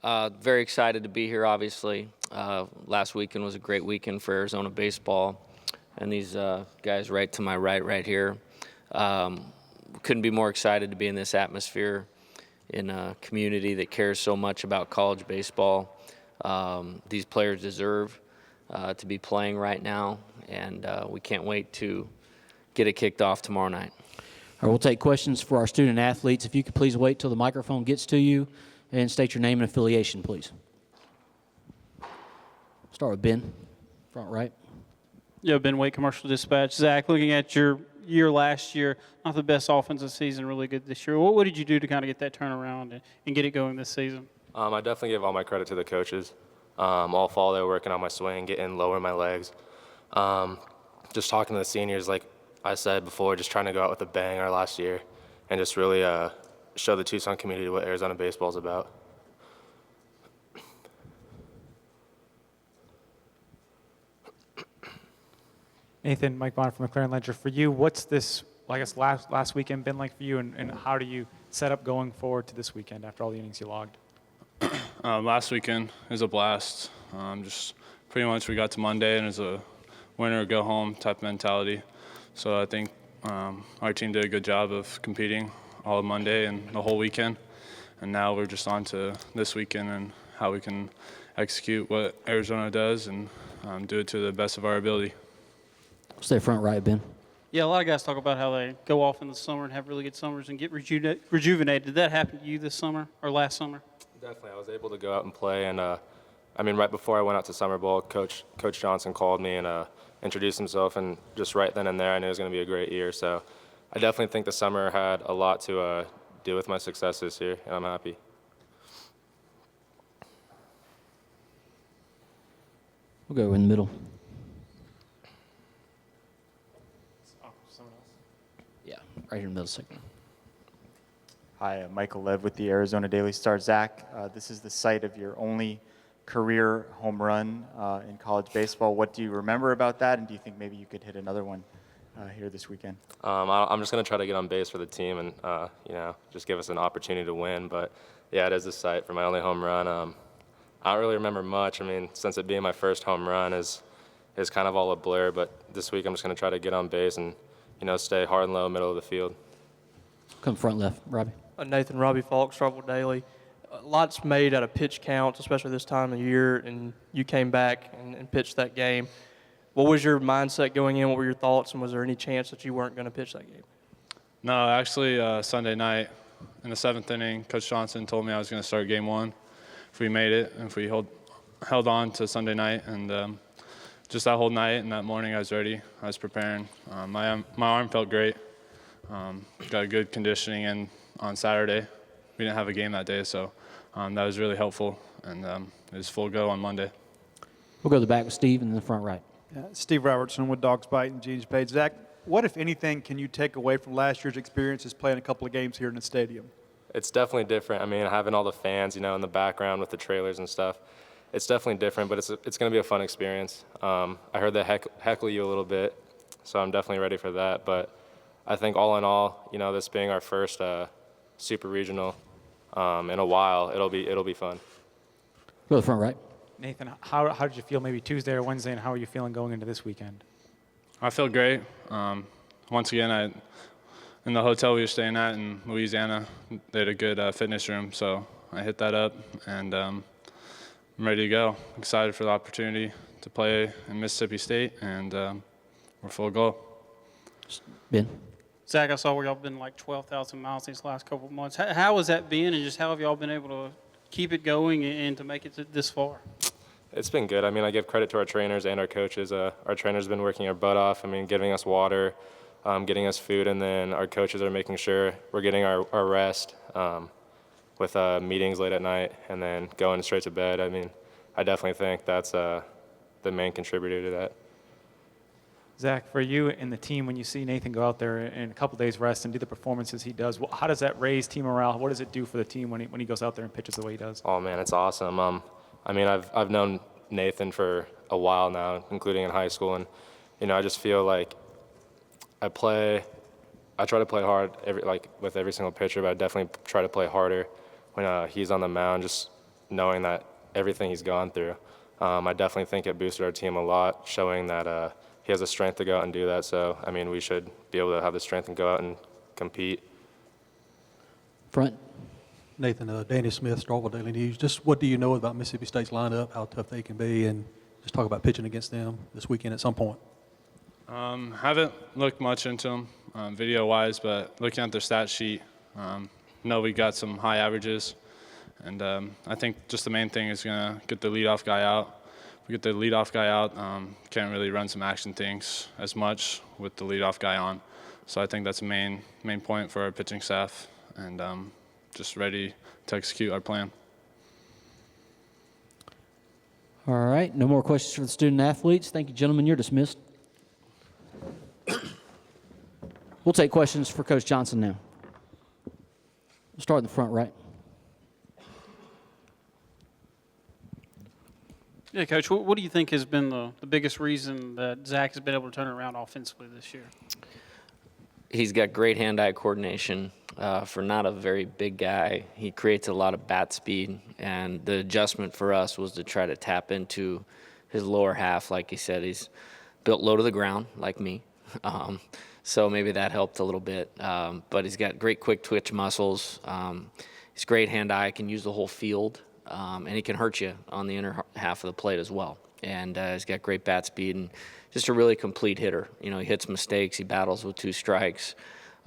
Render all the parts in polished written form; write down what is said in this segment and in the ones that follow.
Very excited to be here, obviously. Last weekend was a great weekend for Arizona baseball, and these guys right to my right here. Couldn't be more excited to be in this atmosphere in a community that cares so much about college baseball. These players deserve to be playing right now, and we can't wait to get it kicked off tomorrow night. All right, we'll take questions for our student athletes. If you could please wait till the microphone gets to you and state your name and affiliation, please. Start with Ben, front right. Yeah, Ben Wake, Commercial Dispatch. Zach, looking at your year last year, not the best offensive season, really good this year. What did you do to kind of get that turnaround and get it going this season? I definitely give all my credit to the coaches. All fall they were working on my swing, getting lower my legs. Just talking to the seniors, like I said before, just trying to go out with a bang our last year and just really show the Tucson community what Arizona baseball is about. Nathan, Mike Bonner from McLaren Ledger. For you, what's this, I guess, last weekend been like for you, and how do you set up going forward to this weekend after all the innings you logged? Last weekend was a blast. Just pretty much we got to Monday, and it was a winner or go home type mentality. So I think our team did a good job of competing all of Monday and the whole weekend. And now we're just on to this weekend and how we can execute what Arizona does and do it to the best of our ability. Stay front right, Ben. Yeah, a lot of guys talk about how they go off in the summer and have really good summers and get rejuvenated. Did that happen to you this summer or last summer? Definitely. I was able to go out and play. And, right before I went out to Summer Bowl, Coach Johnson called me and introduced himself. And just right then and there, I knew it was going to be a great year. So I definitely think the summer had a lot to do with my success this year, and I'm happy. We'll go in the middle. Yeah, right here in the middle second. Hi, I'm Michael Lev with the Arizona Daily Star. Zach, this is the site of your only career home run in college baseball. What do you remember about that, and do you think maybe you could hit another one here this weekend? I'm just going to try to get on base for the team and, just give us an opportunity to win. But, yeah, it is the site for my only home run. I don't really remember much. Since it being my first home run is kind of all a blur. But this week I'm just going to try to get on base and, stay hard and low, middle of the field. Come front left, Robbie. Nathan, Robbie Falk, Starkville Daily. Lots made out of pitch counts, especially this time of year, and you came back and pitched that game. What was your mindset going in? What were your thoughts, and was there any chance that you weren't going to pitch that game? No, actually Sunday night in the 7th inning, Coach Johnson told me I was going to start game 1 if we made it and if we held on to Sunday night. And just that whole night and that morning I was ready. I was preparing. My arm felt great. Got good conditioning in on Saturday. We didn't have a game that day, so that was really helpful. And it was full go on Monday. We'll go to the back with Steve and then the front right. Steve Robertson with Dogs Bite and Jeans Page. Zach, what, if anything, can you take away from last year's experiences playing a couple of games here in the stadium? It's definitely different. Having all the fans, in the background with the trailers and stuff, it's definitely different, but it's going to be a fun experience. I heard they heckle you a little bit, so I'm definitely ready for that. But I think all in all, this being our first super regional in a while, it'll be fun. Go to the front right. Nathan, how did you feel maybe Tuesday or Wednesday, and how are you feeling going into this weekend? I feel great. Once again, in the hotel we were staying at in Louisiana, they had a good fitness room, so I hit that up, and I'm ready to go. Excited for the opportunity to play in Mississippi State, and we're full go. Ben. Zach, I saw where y'all been like 12,000 miles these last couple of months. How has that been, and just how have y'all been able to keep it going and to make it this far? It's been good. I give credit to our trainers and our coaches. Our trainers have been working our butt off. Giving us water, getting us food, and then our coaches are making sure we're getting our rest with meetings late at night and then going straight to bed. I definitely think that's the main contributor to that. Zach, for you and the team, when you see Nathan go out there in a couple days rest and do the performances he does, how does that raise team morale? What does it do for the team when he goes out there and pitches the way he does? Oh man, it's awesome. I've known Nathan for a while now, including in high school, and I just feel like I try to play hard with every single pitcher, but I definitely try to play harder when he's on the mound. Just knowing that everything he's gone through. I definitely think it boosted our team a lot, showing that he has the strength to go out and do that. So, I mean, we should be able to have the strength and go out and compete. Front. Nathan, Danny Smith, Starkville Daily News. Just what do you know about Mississippi State's lineup, how tough they can be, and just talk about pitching against them this weekend at some point? Haven't looked much into them video-wise, but looking at their stat sheet, know we got some high averages. And I think just the main thing is going to get the leadoff guy out. If we get the leadoff guy out, can't really run some action things as much with the leadoff guy on. So I think that's the main point for our pitching staff, and just ready to execute our plan. All right. No more questions for the student athletes. Thank you, gentlemen. You're dismissed. We'll take questions for Coach Johnson now. We'll start in the front right. Yeah, Coach, what do you think has been the biggest reason that Zach has been able to turn it around offensively this year? He's got great hand-eye coordination. For not a very big guy, he creates a lot of bat speed, and the adjustment for us was to try to tap into his lower half. Like he said, he's built low to the ground, like me, so maybe that helped a little bit. But he's got great quick twitch muscles. He's great hand-eye, can use the whole field, and he can hurt you on the inner half of the plate as well. And he's got great bat speed and just a really complete hitter. You know, he hits mistakes, he battles with 2 strikes.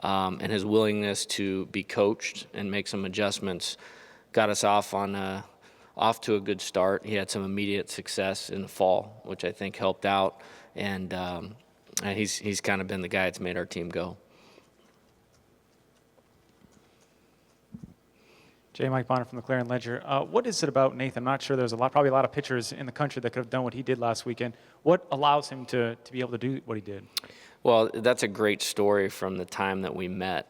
And his willingness to be coached and make some adjustments got us off to a good start. He had some immediate success in the fall, which I think helped out, and he's kind of been the guy that's made our team go. J. Mike Bonner from the Clarion Ledger. What is it about Nathan? I'm not sure there's probably a lot of pitchers in the country that could have done what he did last weekend. What allows him to be able to do what he did? Well, that's a great story from the time that we met.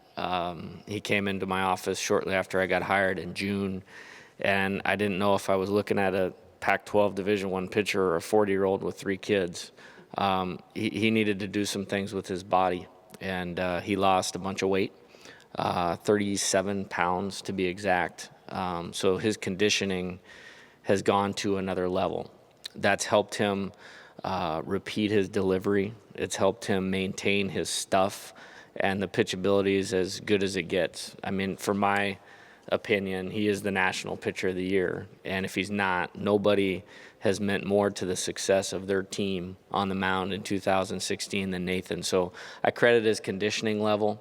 He came into my office shortly after I got hired in June, and I didn't know if I was looking at a Pac-12 Division I pitcher or a 40-year-old with 3 kids. He needed to do some things with his body, and he lost a bunch of weight, 37 pounds to be exact. So his conditioning has gone to another level. That's helped him repeat his delivery. It's helped him maintain his stuff, and the pitchability is as good as it gets. I mean, for my opinion, he is the national pitcher of the year, and if he's not, nobody has meant more to the success of their team on the mound in 2016 than Nathan. So I credit his conditioning level.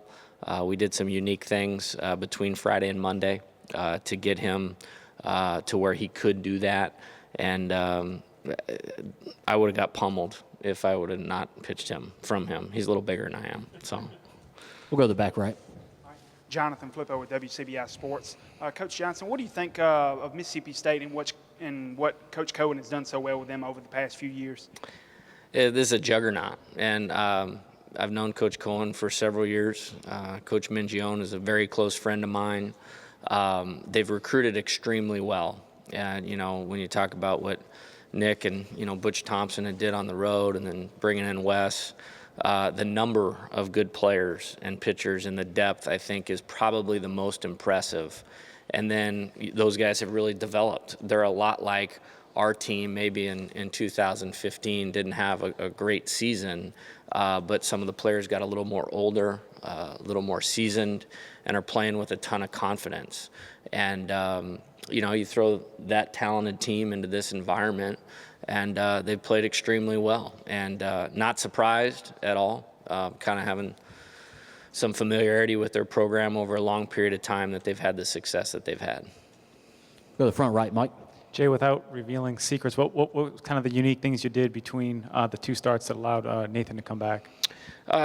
We did some unique things between Friday and Monday to get him to where he could do that, and I would have got pummeled if I would have not pitched him from him. He's a little bigger than I am. So We'll go to the back right. Jonathan Flippo with WCBI Sports. Coach Johnson, what do you think of Mississippi State and what Coach Cohen has done so well with them over the past few years? This is a juggernaut, and I've known Coach Cohen for several years. Coach Mingione is a very close friend of mine. They've recruited extremely well, and you know, when you talk about what Nick and Butch Thompson had did on the road, and then bringing in Wes, the number of good players and pitchers and the depth, I think, is probably the most impressive. And then those guys have really developed. They're a lot like our team maybe in 2015 didn't have a great season, but some of the players got a little more older, a little more seasoned, and are playing with a ton of confidence. And you throw that talented team into this environment, and they've played extremely well. And not surprised at all, kind of having some familiarity with their program over a long period of time that they've had the success that they've had. Go to the front right, Mike. Jay, without revealing secrets, what was kind of the unique things you did between the 2 starts that allowed Nathan to come back?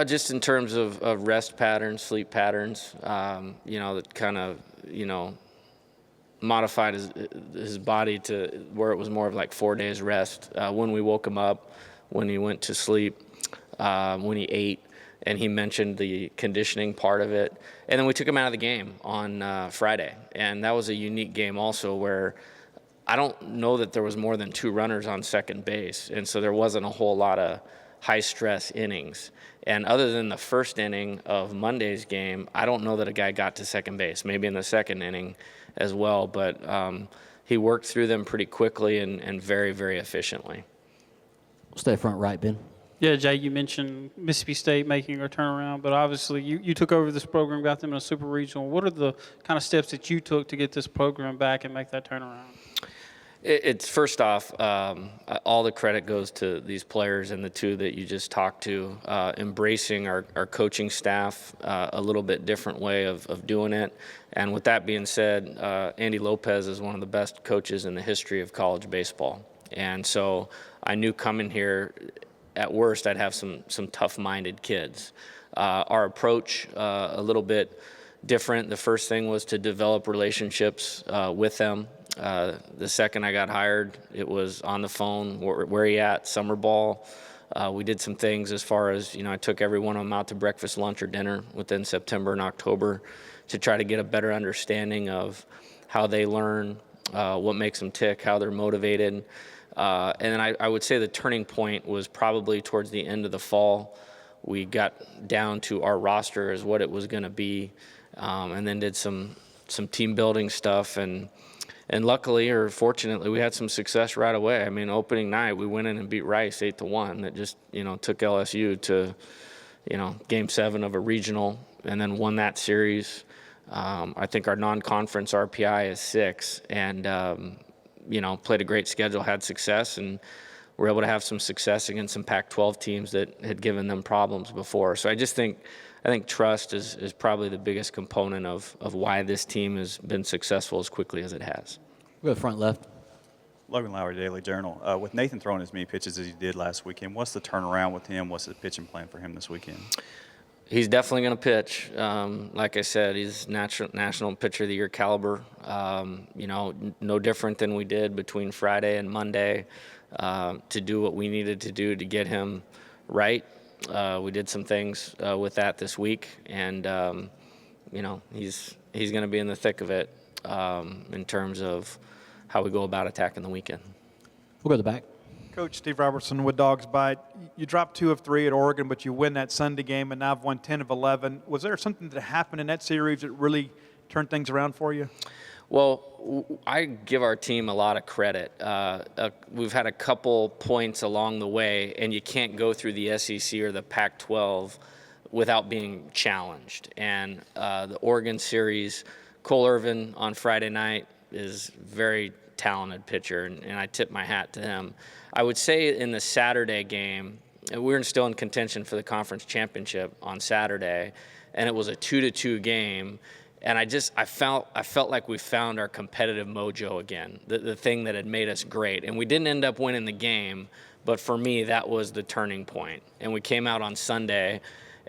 Just in terms of rest patterns, sleep patterns, that kind of, modified his body to where it was more of like 4 days rest. When we woke him up, when he went to sleep, when he ate, and he mentioned the conditioning part of it. And then we took him out of the game on Friday, and that was a unique game also where I don't know that there was more than 2 runners on second base, and so there wasn't a whole lot of high-stress innings. And other than the first inning of Monday's game, I don't know that a guy got to second base, maybe in the second inning as well. But he worked through them pretty quickly and very, very efficiently. Stay front right, Ben. Yeah, Jay, you mentioned Mississippi State making a turnaround, but obviously you took over this program, got them in a super regional. What are the kind of steps that you took to get this program back and make that turnaround? It's first off, all the credit goes to these players and the two that you just talked to, embracing our coaching staff, a little bit different way of doing it. And with that being said, Andy Lopez is one of the best coaches in the history of college baseball. And so I knew coming here, at worst, I'd have some tough-minded kids. Our approach, a little bit different. The first thing was to develop relationships with them. The second I got hired, it was on the phone. Where are you at? Summer ball. We did some things as far as, I took every one of them out to breakfast, lunch, or dinner within September and October to try to get a better understanding of how they learn, what makes them tick, how they're motivated. And then I would say the turning point was probably towards the end of the fall. We got down to our roster as what it was going to be, and then did some team building stuff. And luckily or fortunately, we had some success right away. I mean, opening night, we went in and beat Rice 8-1. That just, took LSU to, Game 7 of a regional, and then won that series. I think our non-conference RPI is 6, and played a great schedule, had success, and were able to have some success against some Pac-12 teams that had given them problems before. So I think trust is probably the biggest component of why this team has been successful as quickly as it has. We'll go front left. Logan Lowry, Daily Journal. With Nathan throwing as many pitches as he did last weekend, what's the turnaround with him? What's the pitching plan for him this weekend? He's definitely going to pitch. Like I said, he's National Pitcher of the Year caliber. No different than we did between Friday and Monday to do what we needed to do to get him right. We did some things with that this week, and he's going to be in the thick of it in terms of how we go about attacking the weekend. We'll go to the back. Coach Steve Robertson with Dogs Bite. You dropped 2 of 3 at Oregon, but you win that Sunday game, and now have won 10 of 11. Was there something that happened in that series that really turned things around for you? Well, I give our team a lot of credit. We've had a couple points along the way, and you can't go through the SEC or the Pac-12 without being challenged. And the Oregon series, Cole Irvin on Friday night is very talented pitcher, and I tip my hat to him. I would say in the Saturday game, we were still in contention for the conference championship on Saturday, and it was a 2-2 game. And I felt like we found our competitive mojo again, the thing that had made us great. And we didn't end up winning the game, but for me, that was the turning point. And we came out on Sunday,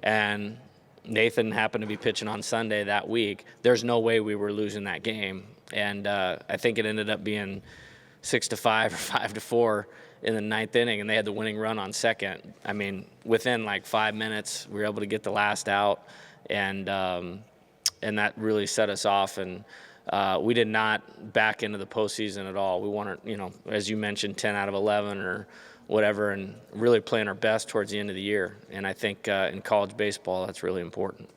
and Nathan happened to be pitching on Sunday that week. There's no way we were losing that game. And I think it ended up being 6-5 or 5-4 in the 9th inning, and they had the winning run on second. I mean, within like 5 minutes, we were able to get the last out, and that really set us off. And we did not back into the postseason at all. We wanted, as you mentioned, 10 out of 11 or whatever, and really playing our best towards the end of the year. And I think in college baseball, that's really important.